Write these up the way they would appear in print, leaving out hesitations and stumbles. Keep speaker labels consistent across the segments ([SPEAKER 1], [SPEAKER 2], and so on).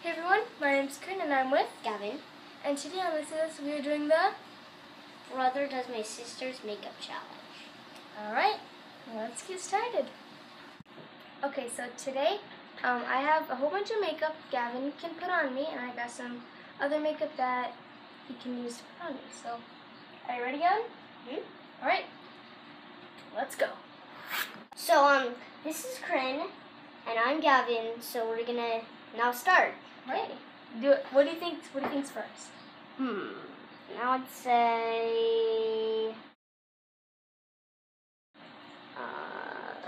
[SPEAKER 1] Hey everyone, my name's Corinne and I'm with
[SPEAKER 2] Gavin.
[SPEAKER 1] And today on This Is we are doing the
[SPEAKER 2] Brother Does My Sister's Makeup Challenge.
[SPEAKER 1] Alright, let's get started. Okay, so today I have a whole bunch of makeup Gavin can put on me, and I got some other makeup that he can use to put on me. So, are you ready, Gavin?
[SPEAKER 2] Mm-hmm.
[SPEAKER 1] Alright, let's go.
[SPEAKER 2] So, this is Corinne, and I'm Gavin, so we're gonna now start.
[SPEAKER 1] Right. Do it. What do you think? What do you think's first?
[SPEAKER 2] Now I'd say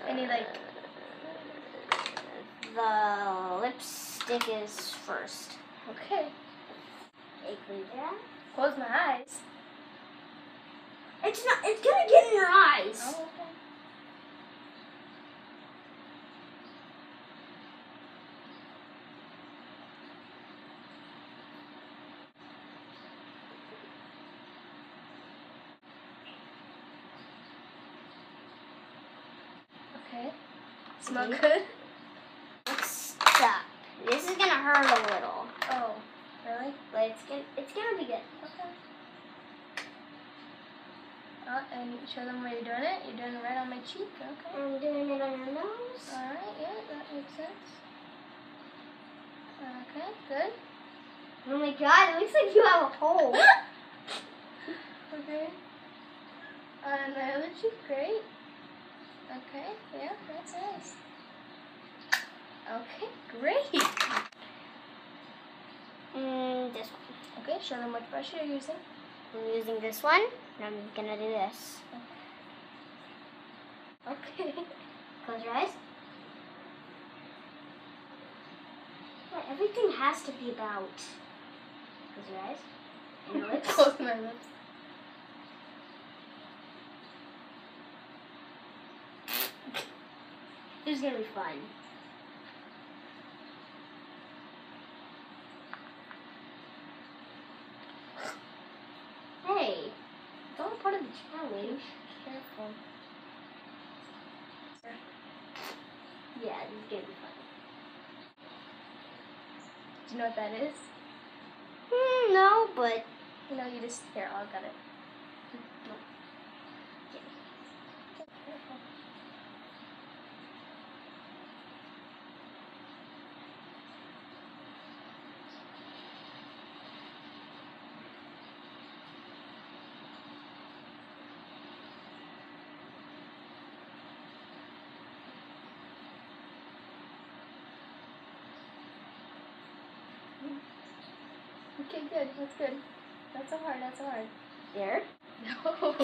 [SPEAKER 1] Any
[SPEAKER 2] the lipstick is first.
[SPEAKER 1] Okay.
[SPEAKER 2] Yeah.
[SPEAKER 1] Close my eyes.
[SPEAKER 2] It's gonna get in your eyes.
[SPEAKER 1] Oh, okay. Okay. Smell good?
[SPEAKER 2] Stop. This is gonna hurt a little,
[SPEAKER 1] Oh, really?
[SPEAKER 2] but it's gonna be good.
[SPEAKER 1] Okay. And show them where you're doing it. You're doing it right on my cheek. Okay.
[SPEAKER 2] I'm doing it on your nose.
[SPEAKER 1] Alright, yeah, that makes sense. Okay, good.
[SPEAKER 2] Oh my god, it looks like you have a hole.
[SPEAKER 1] Okay. On my other cheek, great. Okay, yeah, that's nice. Okay, great.
[SPEAKER 2] This one.
[SPEAKER 1] Okay, show them which brush you're using.
[SPEAKER 2] I'm using this one, and I'm gonna do this.
[SPEAKER 1] Okay.
[SPEAKER 2] Close your eyes. Yeah, everything has to be about. Close your eyes. And your lips.
[SPEAKER 1] Close my lips.
[SPEAKER 2] This is gonna be fun. Hey, it's all part of the challenge.
[SPEAKER 1] Careful.
[SPEAKER 2] Yeah, this is gonna be fun.
[SPEAKER 1] Do you know what that is?
[SPEAKER 2] No, but
[SPEAKER 1] You know, you just, here, I'll get it.
[SPEAKER 2] no.
[SPEAKER 1] Careful. Okay, good. That's good. Not so hard. Not so hard.
[SPEAKER 2] There.
[SPEAKER 1] No.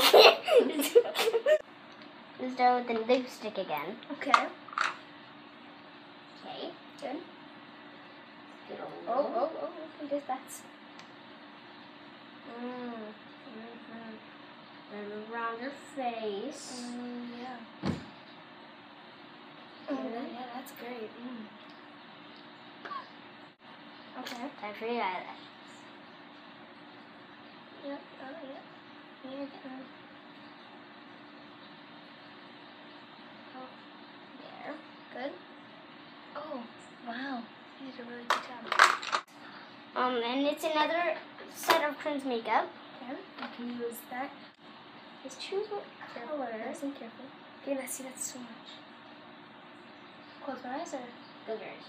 [SPEAKER 2] Let's start with the lipstick again.
[SPEAKER 1] Okay.
[SPEAKER 2] Okay.
[SPEAKER 1] Good.
[SPEAKER 2] Get a
[SPEAKER 1] Oh,
[SPEAKER 2] little.
[SPEAKER 1] oh, oh. I guess that's.
[SPEAKER 2] And around your face.
[SPEAKER 1] Yeah. Oh, yeah, that's great. Okay.
[SPEAKER 2] Time for your eyelashes.
[SPEAKER 1] Yep. Oh, yep. You're getting. Oh,
[SPEAKER 2] There.
[SPEAKER 1] good. Oh, wow. You did a really good job.
[SPEAKER 2] And it's another set of Corinne's makeup.
[SPEAKER 1] Okay. You can use that.
[SPEAKER 2] Just choose what color.
[SPEAKER 1] Nice and careful. Okay, let's see. That's so much. Close my eyes or?
[SPEAKER 2] Go yours.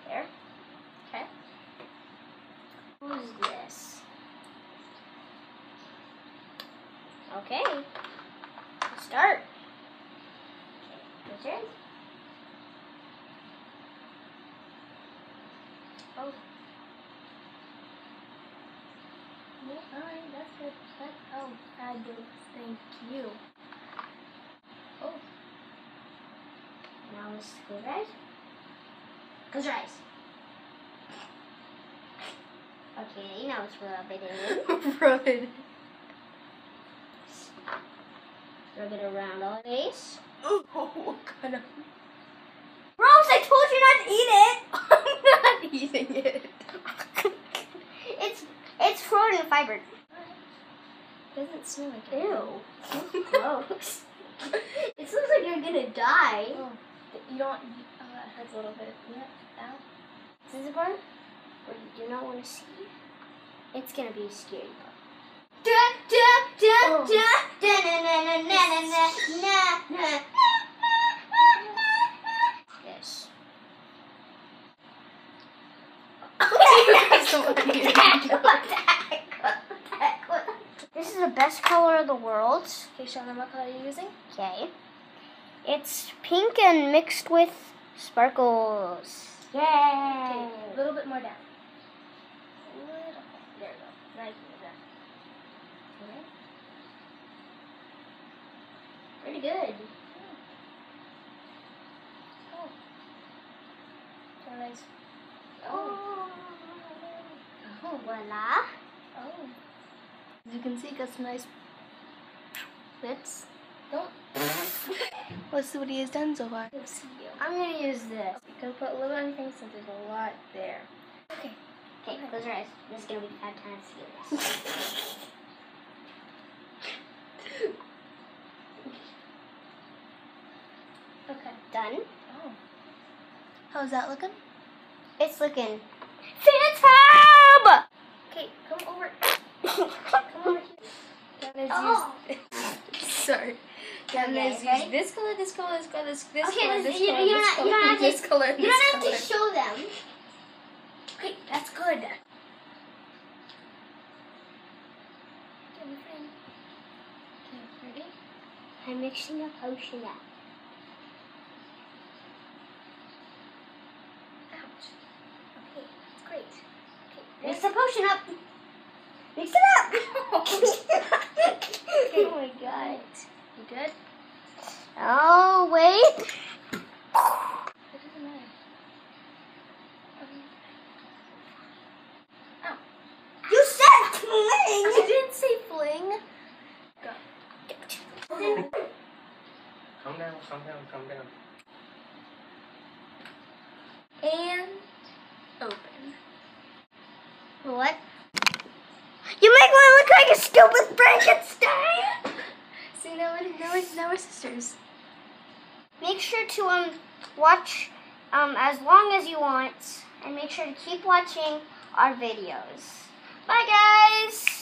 [SPEAKER 2] There.
[SPEAKER 1] Okay.
[SPEAKER 2] Who's this? Okay. Start. Okay. Yours.
[SPEAKER 1] Oh. Yeah, alright, that's good. Oh, fabulous. Thank you. Oh.
[SPEAKER 2] Now let's close your eyes. Close your eyes. Okay, now let's rub it in.
[SPEAKER 1] Rub it.
[SPEAKER 2] Rub it around all the face.
[SPEAKER 1] Oh, what kind of?
[SPEAKER 2] Rose, I told you not to eat it!
[SPEAKER 1] I'm not eating it.
[SPEAKER 2] It's fruit and fiber.
[SPEAKER 1] Doesn't smell like it.
[SPEAKER 2] Ew. Gross. It looks like you're gonna die.
[SPEAKER 1] Oh, you don't. Oh, that hurts a little bit. Yeah. Ow.
[SPEAKER 2] This is the part where you do not want to see. It's gonna be a scary part. Yes. This is the best color of the world.
[SPEAKER 1] Okay, show them what color you're using.
[SPEAKER 2] Okay. It's pink and mixed with sparkles. Yay!
[SPEAKER 1] Okay, a little bit more down. A little. There we go. Now you can move that. Okay.
[SPEAKER 2] Pretty good.
[SPEAKER 1] Oh. So nice.
[SPEAKER 2] Oh.
[SPEAKER 1] Oh.
[SPEAKER 2] Voila.
[SPEAKER 1] Oh. As you can see, got some nice bits. Don't. Let's see what he has done so far. Let's see you.
[SPEAKER 2] I'm gonna use this.
[SPEAKER 1] You can put a little on your thing since there's a lot there. Okay.
[SPEAKER 2] Okay, close your eyes. This is gonna be 5 times serious.
[SPEAKER 1] Okay.
[SPEAKER 2] Done.
[SPEAKER 1] Oh. How's that looking?
[SPEAKER 2] It's looking fantastic.
[SPEAKER 1] Okay, come over. Come over here. Gavin has used. Sorry. Gavin has used this color, this color, this color, this color, this color, this color, this color,
[SPEAKER 2] You don't have to show them.
[SPEAKER 1] Okay, that's good. Okay, ready?
[SPEAKER 2] I'm mixing a potion up.
[SPEAKER 1] Ouch. Okay, that's great. Okay,
[SPEAKER 2] Mix the potion up. Mix it up.
[SPEAKER 1] Okay.
[SPEAKER 2] Oh my god.
[SPEAKER 1] You good?
[SPEAKER 2] Oh, wait.
[SPEAKER 1] It doesn't matter. Ow.
[SPEAKER 2] You said
[SPEAKER 1] I
[SPEAKER 2] fling.
[SPEAKER 1] didn't say fling. Go.
[SPEAKER 3] Calm down, calm down, calm down.
[SPEAKER 1] And open.
[SPEAKER 2] What? You make me look like a stupid Frankenstein.
[SPEAKER 1] See, now we're sisters.
[SPEAKER 2] Make sure to watch as long as you want, and make sure to keep watching our videos. Bye, guys.